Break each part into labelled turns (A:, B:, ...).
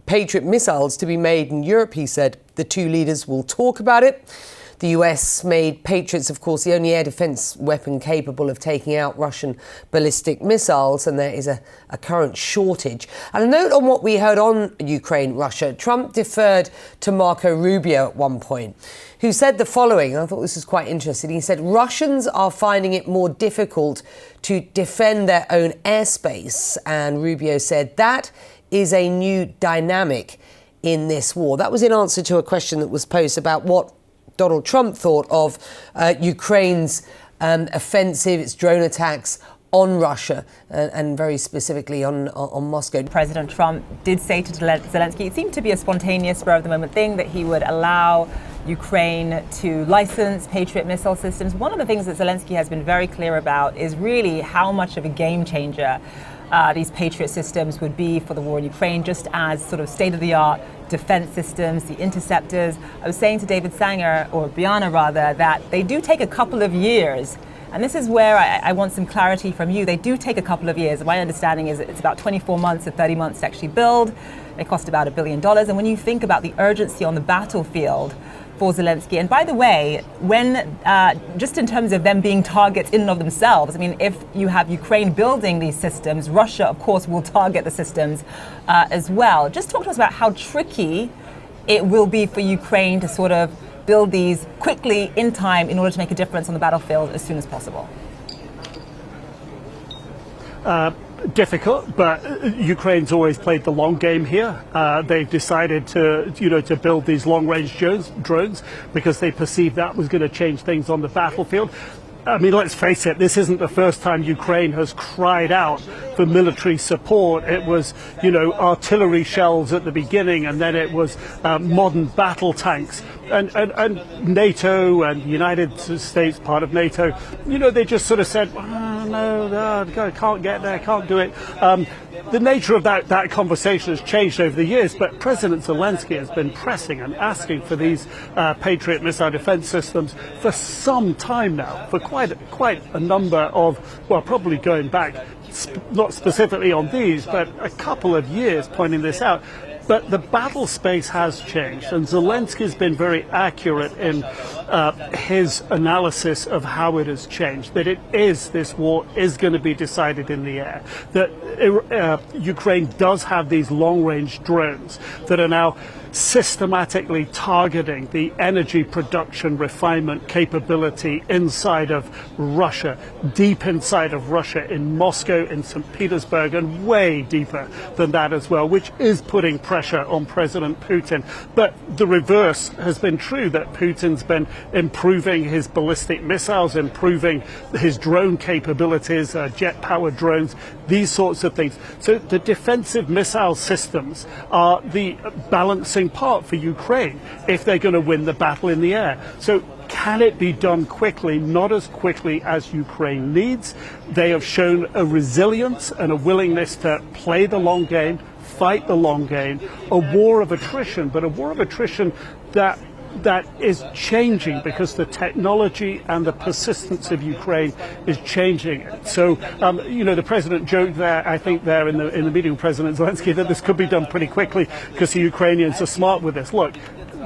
A: Patriot missiles to be made in Europe, he said. The two leaders will talk about it. The US made Patriots, of course, the only air defence weapon capable of taking out Russian ballistic missiles, and there is a current shortage. And a note on what we heard on Ukraine-Russia. Trump deferred to Marco Rubio at one point, who said the following. I thought this was quite interesting. He said, Russians are finding it more difficult to defend their own airspace. And Rubio said that is a new dynamic in this war. That was in answer to a question that was posed about what Donald Trump thought of Ukraine's offensive, its drone attacks on Russia, and very specifically on Moscow.
B: President Trump did say to Zelensky, it seemed to be a spontaneous, spur-of-the-moment thing, that he would allow Ukraine to license Patriot missile systems. One of the things that Zelensky has been very clear about is really how much of a game changer these Patriot systems would be for the war in Ukraine, just as sort of state-of-the-art defense systems, the interceptors. I was saying to David Sanger, or Brianna rather, that they do take a couple of years. And this is where I want some clarity from you. They do take a couple of years. My understanding is it's about 24 months to 30 months to actually build. They cost about $1 billion. And when you think about the urgency on the battlefield for Zelensky, and by the way, when just in terms of them being targets in and of themselves, I mean, if you have Ukraine building these systems, Russia, of course, will target the systems as well. Just talk to us about how tricky it will be for Ukraine to sort of build these quickly in time in order to make a difference on the battlefield as soon as possible.
C: Difficult, but Ukraine's always played the long game here. They've decided to build these long-range drones because they perceived that was going to change things on the battlefield. I mean, let's face it, this isn't the first time Ukraine has cried out for military support. It was, artillery shells at the beginning, and then it was modern battle tanks. And NATO and the United States, part of NATO, they just sort of said, can't get there, can't do it. The nature of that conversation has changed over the years, but President Zelensky has been pressing and asking for these Patriot missile defense systems for some time now, for quite a number of, probably going back, not specifically on these, but a couple of years pointing this out. But the battle space has changed, and Zelensky's been very accurate in his analysis of how it has changed, that this war is going to be decided in the air, that Ukraine does have these long-range drones that are now systematically targeting the energy production refinement capability inside of Russia, deep inside of Russia, in Moscow, in St. Petersburg, and way deeper than that as well, which is putting pressure on President Putin. But the reverse has been true, that Putin's been improving his ballistic missiles, improving his drone capabilities, jet-powered drones, these sorts of things. So the defensive missile systems are the balancing part for Ukraine if they're going to win the battle in the air. So can it be done quickly? Not as quickly as Ukraine needs. They have shown a resilience and a willingness to play the long game, fight the long game, a war of attrition, but a war of attrition that is changing because the technology and the persistence of Ukraine is changing. So, the president joked there, I think there in the meeting with President Zelensky, that this could be done pretty quickly because the Ukrainians are smart with this. Look,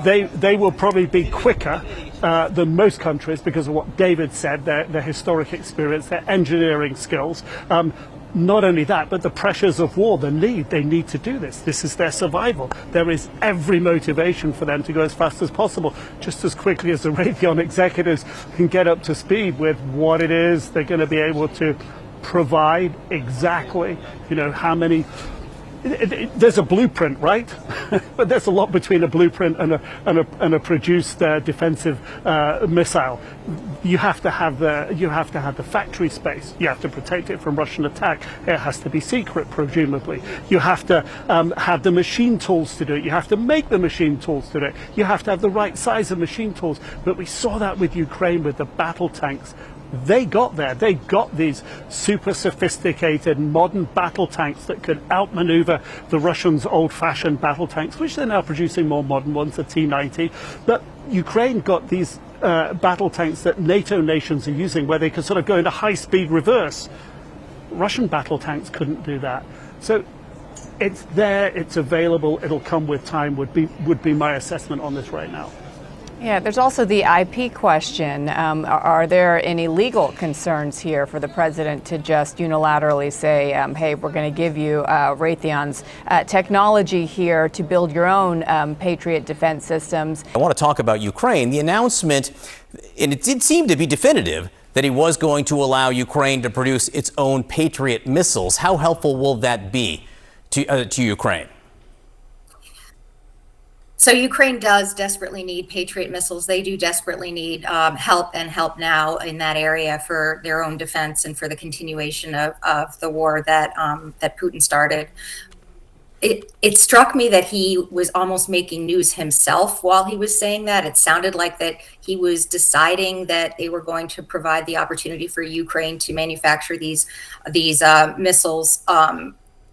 C: they will probably be quicker than most countries because of what David said, their historic experience, their engineering skills. Not only that, but the pressures of war, they need to do this. This is their survival. There is every motivation for them to go as fast as possible, just as quickly as the Raytheon executives can get up to speed with what it is they're going to be able to provide exactly, how many. There's a blueprint, right? But there's a lot between a blueprint and a produced defensive missile. You have to have the factory space. You have to protect it from Russian attack. It has to be secret, presumably. You have to have the machine tools to do it. You have to make the machine tools to do it. You have to have the right size of machine tools. But we saw that with Ukraine with the battle tanks. They got there. They got these super sophisticated modern battle tanks that could outmaneuver the Russians' old-fashioned battle tanks, which they're now producing more modern ones, the T-90. But Ukraine got these battle tanks that NATO nations are using, where they could sort of go into high-speed reverse. Russian battle tanks couldn't do that. So It's there, it's available, it'll come with time, would be my assessment on this right now.
D: Yeah, there's also the IP question. Are there any legal concerns here for the president to just unilaterally say, hey, we're going to give you Raytheon's technology here to build your own Patriot defense systems?
E: I want to talk about Ukraine. The announcement, and it did seem to be definitive, that he was going to allow Ukraine to produce its own Patriot missiles. How helpful will that be to Ukraine?
F: So Ukraine does desperately need Patriot missiles. They do desperately need help, and help now in that area for their own defense and for the continuation of the war that Putin started. It struck me that he was almost making news himself while he was saying that. It sounded like that he was deciding that they were going to provide the opportunity for Ukraine to manufacture these missiles.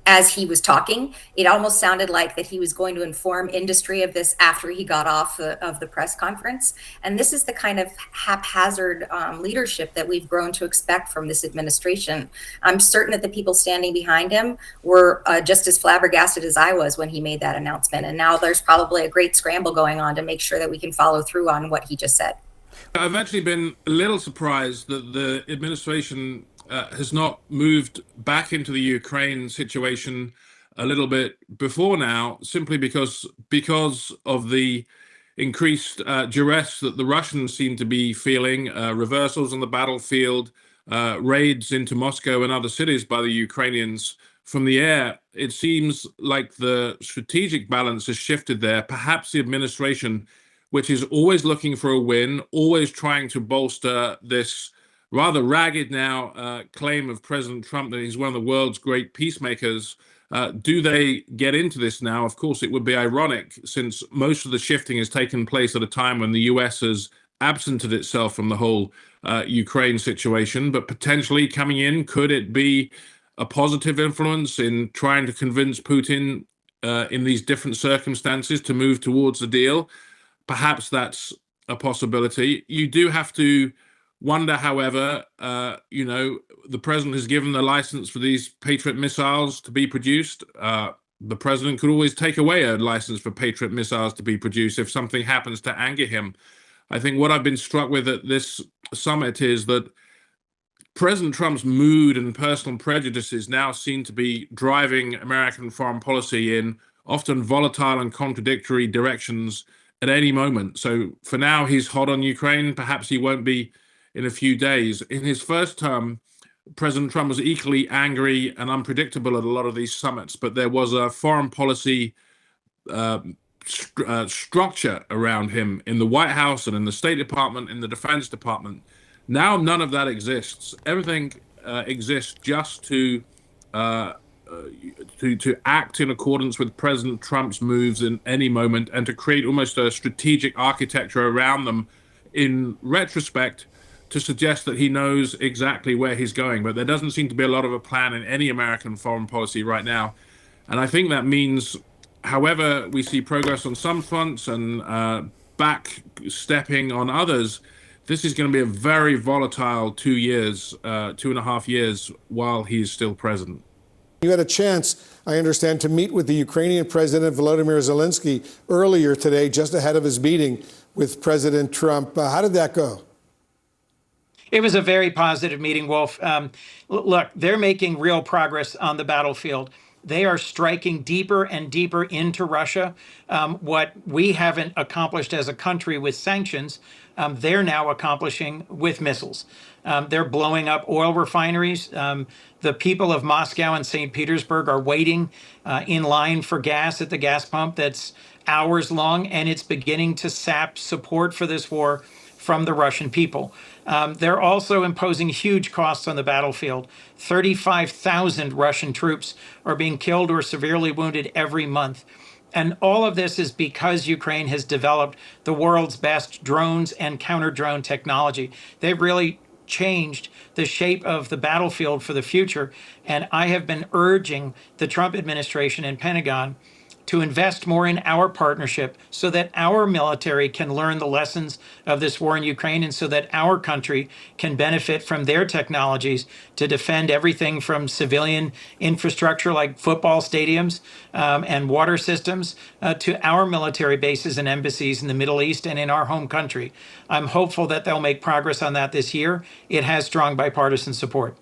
F: As he was talking, it almost sounded like that he was going to inform industry of this after he got off of the press conference. And this is the kind of haphazard leadership that we've grown to expect from this administration. I'm certain that the people standing behind him were just as flabbergasted as I was when he made that announcement. And now there's probably a great scramble going on to make sure that we can follow through on what he just said.
G: I've actually been a little surprised that the administration has not moved back into the Ukraine situation a little bit before now, simply because of the increased duress that the Russians seem to be feeling, reversals on the battlefield, raids into Moscow and other cities by the Ukrainians from the air. It seems like the strategic balance has shifted there. Perhaps the administration, which is always looking for a win, always trying to bolster this rather ragged now claim of President Trump that he's one of the world's great peacemakers. Do they get into this now? Of course, it would be ironic, since most of the shifting has taken place at a time when the US has absented itself from the whole Ukraine situation. But potentially coming in, could it be a positive influence in trying to convince Putin in these different circumstances to move towards a deal? Perhaps that's a possibility. You do have to wonder, however, the president has given the license for these Patriot missiles to be produced. The president could always take away a license for Patriot missiles to be produced if something happens to anger him. I think what I've been struck with at this summit is that President Trump's mood and personal prejudices now seem to be driving American foreign policy in often volatile and contradictory directions at any moment. So for now, he's hot on Ukraine. Perhaps he won't be in a few days. In his first term, President Trump was equally angry and unpredictable at a lot of these summits, but there was a foreign policy structure around him in the White House and in the State Department, in the Defense Department. Now none of that exists. Everything exists just to act in accordance with President Trump's moves in any moment, and to create almost a strategic architecture around them in retrospect, to suggest that he knows exactly where he's going. But there doesn't seem to be a lot of a plan in any American foreign policy right now. And I think that means, however we see progress on some fronts and back-stepping on others, this is going to be a very volatile 2.5 years while he's still president.
H: You had a chance, I understand, to meet with the Ukrainian President Volodymyr Zelensky earlier today, just ahead of his meeting with President Trump. How did that go?
I: It was a very positive meeting, Wolf. Look, they're making real progress on the battlefield. They are striking deeper and deeper into Russia. What we haven't accomplished as a country with sanctions, they're now accomplishing with missiles. They're blowing up oil refineries. The people of Moscow and St. Petersburg are waiting in line for gas at the gas pump that's hours long, and it's beginning to sap support for this war from the Russian people. They're also imposing huge costs on the battlefield. 35,000 Russian troops are being killed or severely wounded every month. And all of this is because Ukraine has developed the world's best drones and counter-drone technology. They've really changed the shape of the battlefield for the future. And I have been urging the Trump administration and Pentagon to invest more in our partnership so that our military can learn the lessons of this war in Ukraine and so that our country can benefit from their technologies to defend everything from civilian infrastructure like football stadiums and water systems to our military bases and embassies in the Middle East and in our home country. I'm hopeful that they'll make progress on that this year. It has strong bipartisan support.